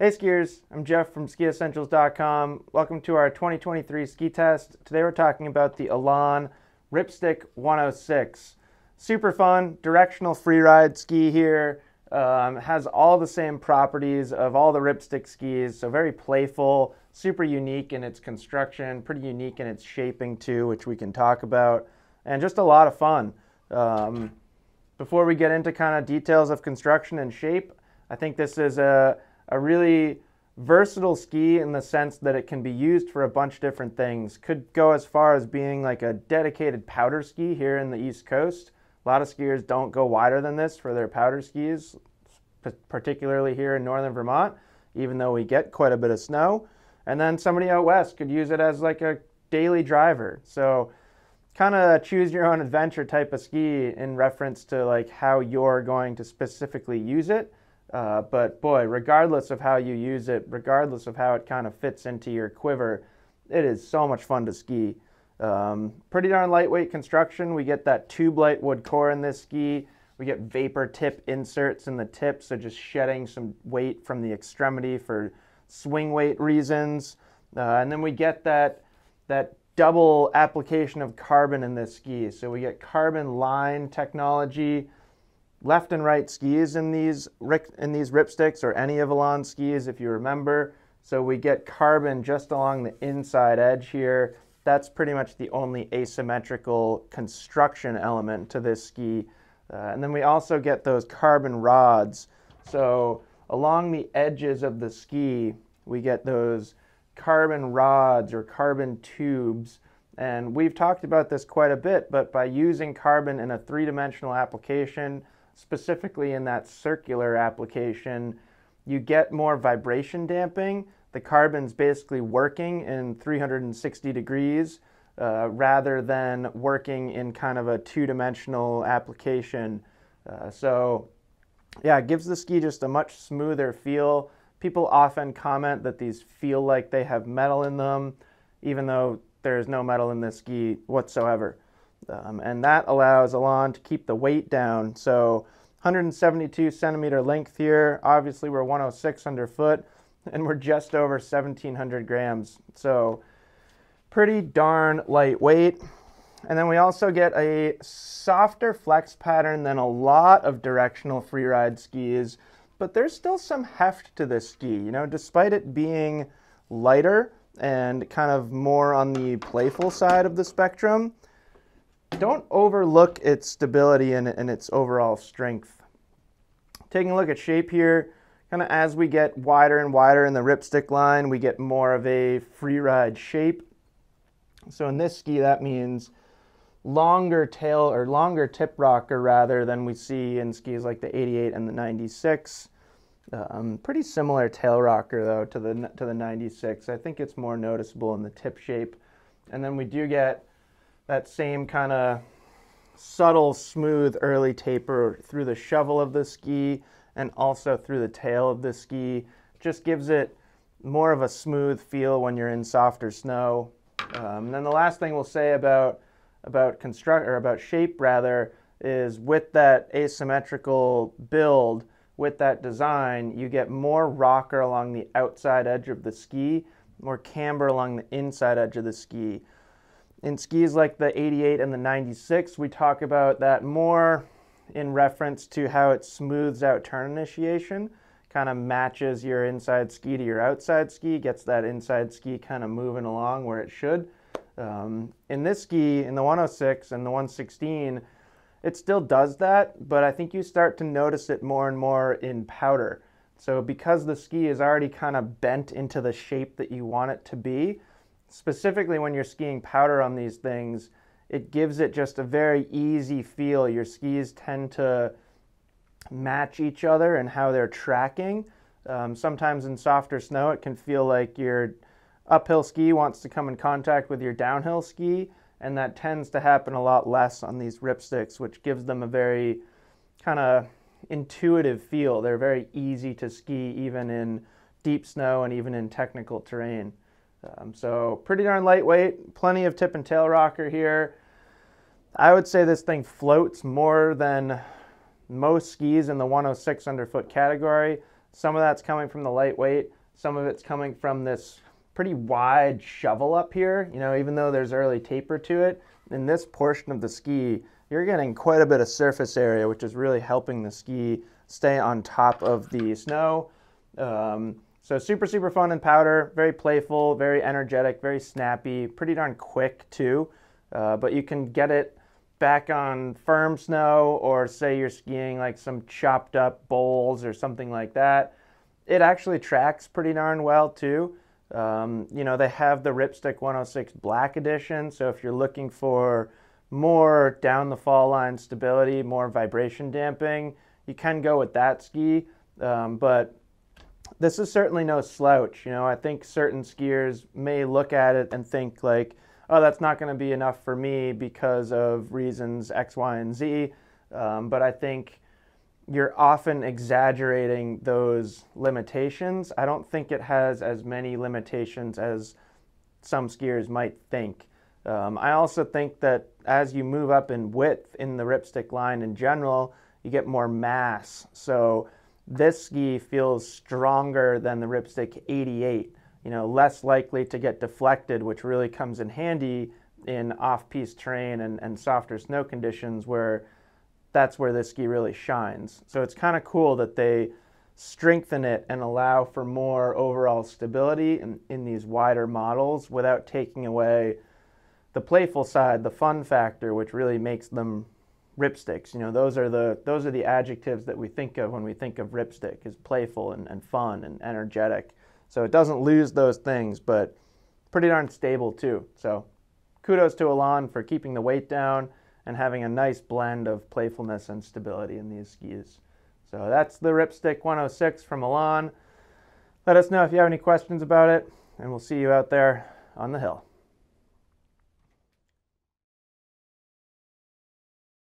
Hey skiers, I'm Jeff from Skiessentials.com. Welcome to our 2023 ski test. Today we're talking about the Elan Ripstick 106. Super fun, directional freeride ski here. Has all the same properties of all the Ripstick skis, so very playful, super unique in its construction, pretty unique in its shaping too, which we can talk about, and just a lot of fun. Before we get into kind of details of construction and shape, I think this is a really versatile ski in the sense that it can be used for a bunch of different things. Could go as far as being like a dedicated powder ski here in the East Coast. A lot of skiers don't go wider than this for their powder skis, particularly here in northern Vermont, even though we get quite a bit of snow. And then somebody out west could use it as like a daily driver. So kind of choose your own adventure type of ski in reference to like how you're going to specifically use it. But boy, regardless of how you use it, regardless of how it kind of fits into your quiver, it is so much fun to ski. Pretty darn lightweight construction. We get that tube light wood core in this ski. We get vapor tip inserts in the tip, so just shedding some weight from the extremity for swing weight reasons. And then we get that double application of carbon in this ski. So we get carbon line technology, left and right skis in these Ripsticks, or any of Elan's skis if you remember. So we get carbon just along the inside edge here. That's pretty much the only asymmetrical construction element to this ski. And then we also get those carbon rods. So along the edges of the ski, we get those carbon rods or carbon tubes. And we've talked about this quite a bit, but by using carbon in a three-dimensional application, specifically in that circular application, you get more vibration damping. The carbon's basically working in 360 degrees rather than working in kind of a two-dimensional application. So yeah, it gives the ski just a much smoother feel. People often comment that these feel like they have metal in them, even though there's no metal in this ski whatsoever. And that allows Elan to keep the weight down. So 172 centimeter length here. Obviously we're 106 underfoot, and we're just over 1,700 grams. So pretty darn lightweight. And then we also get a softer flex pattern than a lot of directional freeride skis, but there's still some heft to this ski. You know, despite it being lighter and kind of more on the playful side of the spectrum, don't overlook its stability and its overall strength. Taking a look at shape here, kind of as we get wider and wider in the Ripstick line, we get more of a freeride shape. So in this ski, that means longer tail, or longer tip rocker rather, than we see in skis like the 88 and the 96. Pretty similar tail rocker though to the 96. I think it's more noticeable in the tip shape. And then we do get that same kind of subtle, smooth early taper through the shovel of the ski and also through the tail of the ski. Just gives it more of a smooth feel when you're in softer snow. And then the last thing we'll say about shape rather, is with that asymmetrical build, with that design, you get more rocker along the outside edge of the ski, more camber along the inside edge of the ski. In skis like the 88 and the 96, we talk about that more in reference to how it smooths out turn initiation, kind of matches your inside ski to your outside ski, gets that inside ski kind of moving along where it should. In this ski, in the 106 and the 116, it still does that, but I think you start to notice it more and more in powder. So because the ski is already kind of bent into the shape that you want it to be, specifically when you're skiing powder on these things, it gives it just a very easy feel. Your skis tend to match each other and how they're tracking. Sometimes in softer snow, it can feel like your uphill ski wants to come in contact with your downhill ski, and that tends to happen a lot less on these Ripsticks, which gives them a very kind of intuitive feel. They're very easy to ski even in deep snow and even in technical terrain. So pretty darn lightweight, plenty of tip and tail rocker here. I would say this thing floats more than most skis in the 106 underfoot category. Some of that's coming from the lightweight. Some of it's coming from this pretty wide shovel up here. You know, even though there's early taper to it, in this portion of the ski, you're getting quite a bit of surface area, which is really helping the ski stay on top of the snow. So super, super fun in powder, very playful, very energetic, very snappy, pretty darn quick too. But you can get it back on firm snow, or say you're skiing like some chopped up bowls or something like that. It actually tracks pretty darn well too. You know, they have the Ripstick 106 Black Edition, so if you're looking for more down the fall line stability, more vibration damping, you can go with that ski. But this is certainly no slouch. You know, I think certain skiers may look at it and think like, oh, that's not going to be enough for me because of reasons X, Y, and Z. But I think you're often exaggerating those limitations. I don't think it has as many limitations as some skiers might think. I also think that as you move up in width in the Ripstick line in general, you get more mass. So this ski feels stronger than the Ripstick 88, you know, less likely to get deflected, which really comes in handy in off-piste terrain and softer snow conditions, where that's where this ski really shines. So it's kind of cool that they strengthen it and allow for more overall stability in these wider models without taking away the playful side, the fun factor, which really makes them Ripsticks. You know, those are the adjectives that we think of when we think of Ripstick, is playful and fun and energetic. So it doesn't lose those things, but pretty darn stable too. So kudos to Elan for keeping the weight down and having a nice blend of playfulness and stability in these skis. So that's the Ripstick 106 from Elan. Let us know if you have any questions about it, and we'll see you out there on the hill.